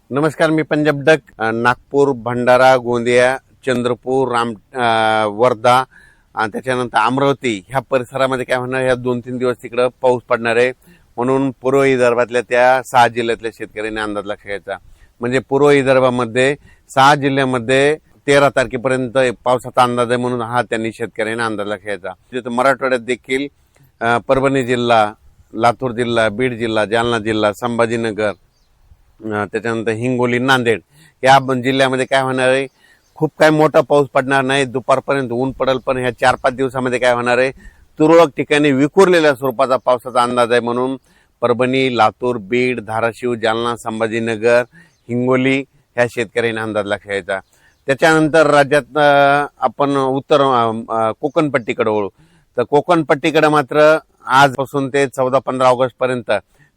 नमस्कार, मी पंजाब डक. नागपूर, भंडारा, गोंदिया, चंद्रपूर, वर्धा आणि त्याच्यानंतर अमरावती ह्या परिसरामध्ये काय होणार, ह्या 2-3 दिवस तिकडं पाऊस पडणार आहे. म्हणून पूर्व विदर्भातल्या त्या 6 जिल्ह्यातल्या शेतकऱ्यांनी अंदाज लक्ष घ्यायचा. म्हणजे पूर्व विदर्भामध्ये 6 जिल्ह्यामध्ये 13 तारखेपर्यंत पावसाचा अंदाज आहे, म्हणून हा त्यांनी शेतकऱ्यांनी अंदाज लक्ष घ्यायचा. तिथं मराठवाड्यात देखील परभणी जिल्हा, लातूर जिल्हा, बीड जिल्हा, जालना जिल्हा, संभाजीनगर, त्याच्यानंतर हिंगोली, नांदेड या जिल्ह्यामध्ये काय होणार आहे, खूप काय मोठा पाऊस पडणार नाही. दुपारपर्यंत ऊन पडेल, पण ह्या 4-5 दिवसामध्ये काय होणार आहे, तुरळक ठिकाणी विखुरलेल्या स्वरूपाचा पावसाचा अंदाज आहे. म्हणून परभणी, लातूर, बीड, धाराशिव, जालना, संभाजीनगर, हिंगोली ह्या शेतकऱ्यांनी अंदाज लक्ष घ्यायचा. त्याच्यानंतर राज्यात आपण उत्तर कोकणपट्टीकडे वळू. तर कोकणपट्टीकडे मात्र आजपासून ते 14-15 ऑगस्ट पर्यंत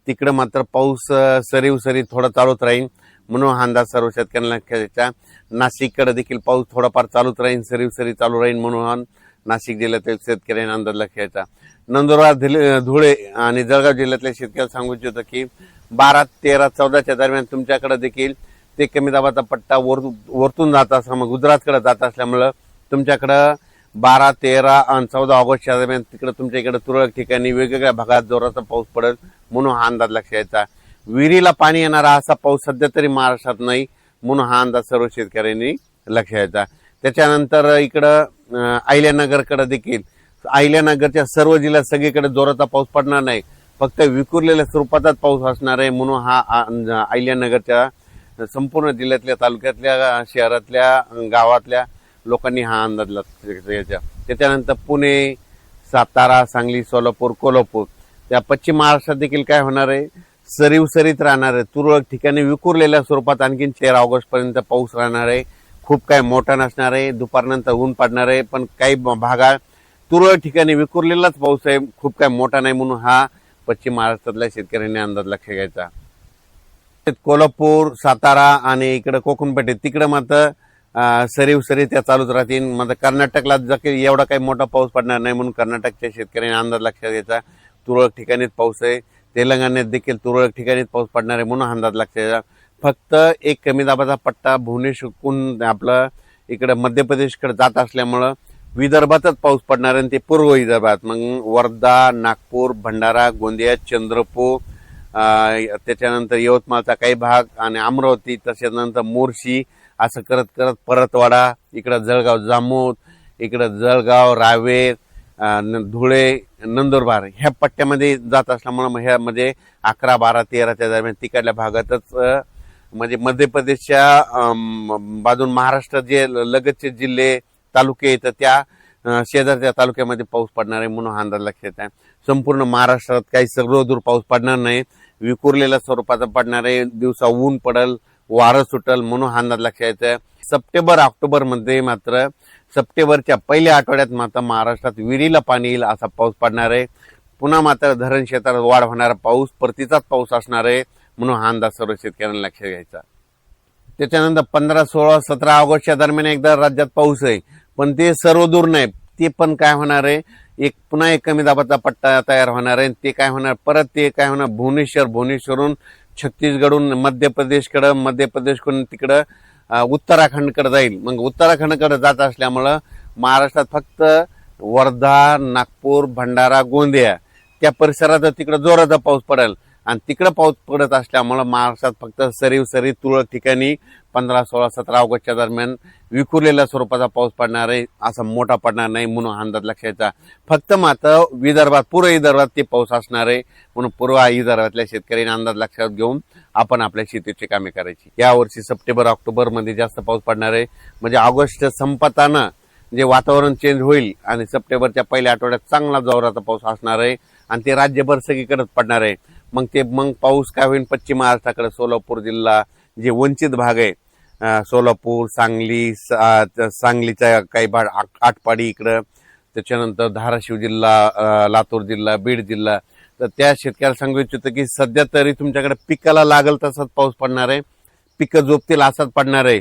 तिकडे मात्र पाऊस सरीव थोडा चालूच राहील, म्हणून हा अंदाज सर्व शेतकऱ्यांना घ्यायचा. नाशिककडे देखील पाऊस थोडाफार चालूच राहील, सरीव चालू राहील, म्हणून नाशिक जिल्ह्यातील शेतकऱ्यांना अंदाज लक्ष घ्यायचा. नंदुरबार, धुळे आणि जळगाव जिल्ह्यातल्या शेतकऱ्याला सांगू इच्छितो की 12, 13, 14च्या दरम्यान तुमच्याकडे देखील ते कमी दाबाचा पट्टा वरतून जात असल्यामुळे गुजरातकडे जात असल्यामुळं तुमच्याकडं 12, 13 आणि 14 ऑगस्टच्या दरम्यान तिकडे तुमच्या इकडे तुरळक ठिकाणी वेगवेगळ्या भागात जोराचा पाऊस पडेल, म्हणून हा अंदाज लक्ष घ्यायचा. विहिरीला पाणी येणारा असा पाऊस सध्या तरी महाराष्ट्रात नाही, म्हणून हा अंदाज सर्व शेतकऱ्यांनी लक्ष घ्यायचा. त्याच्यानंतर इकडं अहिल्यानगरकडे देखील, अहिल्यानगरच्या सर्व जिल्ह्यात सगळीकडे जोराचा पाऊस पडणार नाही, फक्त विखुरलेल्या स्वरूपाचाच पाऊस असणार आहे. म्हणून हा अहिल्यानगरच्या संपूर्ण जिल्ह्यातल्या, तालुक्यातल्या, शहरातल्या, गावातल्या लोकांनी हा अंदाज लक्ष घ्यायचा. त्याच्यानंतर पुणे, सातारा, सांगली, सोलापूर, कोल्हापूर त्या पश्चिम महाराष्ट्रात देखील काय होणार आहे, सरीत राहणार आहे. तुरळक ठिकाणी विखुरलेल्या स्वरूपात आणखीन 13 ऑगस्ट पर्यंत पाऊस राहणार आहे. खूप काय मोठा नसणार आहे, दुपारनंतर ऊन पडणार आहे, पण काही भागात तुरळक ठिकाणी विखुरलेलाच पाऊस आहे, खूप काय मोठा नाही, म्हणून हा पश्चिम महाराष्ट्रातल्या शेतकऱ्यांनी अंदाज लक्ष घ्यायचा. कोल्हापूर, सातारा आणि इकडे कोकणपट्टी तिकडे मात्र सरीव त्या चालूच राहतील. मात्र कर्नाटकला एवढा काही मोठा पाऊस पडणार नाही, म्हणून कर्नाटकच्या शेतकऱ्यांनी अंदाज लक्षात घ्यायचा. तुरळक ठिकाणीच पाऊस आहे. तेलंगणात देखील तुरळक ठिकाणीच पाऊस पडणार आहे, म्हणून अंदाज लक्षात घ्यायचा. फक्त एक कमी दाबाचा पट्टा भुवनेश्वरहून आपलं इकडे मध्य प्रदेशकडे जात असल्यामुळं विदर्भातच पाऊस पडणार आहे, ते पूर्व विदर्भात. मग वर्धा, नागपूर, भंडारा, गोंदिया, चंद्रपूर, त्याच्यानंतर यवतमाळचा काही भाग आणि अमरावती, त्याच्यानंतर मोर्शी, असं करत करत परतवाडा, इकडं जळगाव, जामोद, इकडं जळगाव, रावेर, धुळे, नंदुरबार ह्या पट्ट्यामध्ये जात असल्यामुळं ह्यामध्ये 11, 12, 13च्या दरम्यान तिकडल्या भागातच, म्हणजे मध्य प्रदेशच्या बाजून महाराष्ट्र जे लगतचे जिल्हे, तालुके येतात त्या शेजारच्या तालुक्यामध्ये पाऊस पडणार आहे, म्हणून हा अंदाज लक्षात आहे. संपूर्ण महाराष्ट्रात काही सर्वदूर पाऊस पडणार नाही, विखुरलेल्या स्वरूपाचा पडणार आहे. दिवसा ऊन पडल, वारं सुटल, म्हणून हा अंदाज लक्षात आहे. सप्टेंबर, ऑक्टोबर मध्ये मात्र सप्टेंबरच्या पहिल्या आठवड्यात मात्र महाराष्ट्रात विहिरीला पाणी येईल असा पाऊस पडणार आहे. पुन्हा मात्र धरण क्षेत्रात वाढ होणारा पाऊस, परतीचाच पाऊस असणार आहे, म्हणून हा अंदाज सर्व शेतकऱ्यांना लक्षात घ्यायचा. त्याच्यानंतर 15, 16, 17 ऑगस्टच्या दरम्यान एकदा राज्यात पाऊस आहे, पण ते सर्वदूर नाही. ते पण काय होणार आहे, पुन्हा एक कमी दाबाचा पट्टा तयार होणार आहे. ते काय होणार, परत ते काय होणार, भुवनेश्वरहून छत्तीसगडहून मध्य प्रदेशकडून तिकडं उत्तराखंडकडे जाईल. मग उत्तराखंडकडे जात असल्यामुळं महाराष्ट्रात फक्त वर्धा, नागपूर, भंडारा, गोंदिया त्या परिसरात तिकडं जोराचा पाऊस पडेल, आणि तिकडं पाऊस पडत असल्यामुळं महाराष्ट्रात फक्त सरीव तुरळक ठिकाणी 15, 16, 17 ऑगस्टच्या दरम्यान विखुरलेल्या स्वरूपाचा पाऊस पडणार आहे, असा मोठा पडणार नाही, म्हणून अंदाज लक्षात. फक्त मात्र विदर्भात, पूर्व विदर्भात ते पाऊस असणार आहे, म्हणून पूर्व विदर्भातल्या शेतकऱ्यांनी अंदाज लक्षात घेऊन आपण आपल्या शेतीची कामे करायची. यावर्षी सप्टेंबर, ऑक्टोबर मध्ये जास्त पाऊस पडणार आहे. म्हणजे ऑगस्ट संपताना जे वातावरण चेंज होईल आणि सप्टेंबरच्या पहिल्या आठवड्यात चांगला जोराचा पाऊस असणार आहे, आणि ते राज्यभर सगळीकडे पडणार आहे. मग पाऊस काय होईल, पश्चिम महाराष्ट्राकडे सोलापूर जिल्हा, जे वंचित भाग आहे, सोलापूर, सांगलीचा काही भाग, आटपाडी इकडं, त्याच्यानंतर धाराशिव जिल्हा, लातूर जिल्हा, बीड जिल्हा, तर त्या शेतकऱ्याला सांगू इच्छितो की सध्या तरी तुमच्याकडे पिकाला लागल तसाच पाऊस पडणार आहे, पिकं झोपतील असाच पडणार आहे,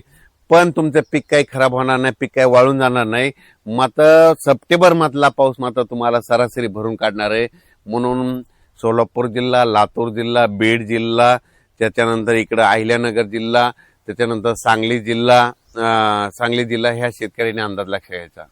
पण तुमचं पीक काही खराब होणार नाही, पीक काही वाळून जाणार नाही. मात्र सप्टेंबर मधला पाऊस मात्र तुम्हाला सरासरी भरून काढणार आहे. म्हणून सोलापूर जिल्हा, लातूर जिल्हा, बीड जिल्हा, त्याच्यानंतर इकडं अहिल्यानगर जिल्हा, त्याच्यानंतर सांगली जिल्हा ह्या शेतकऱ्यांनी अंदाज लक्षात घ्यायचा.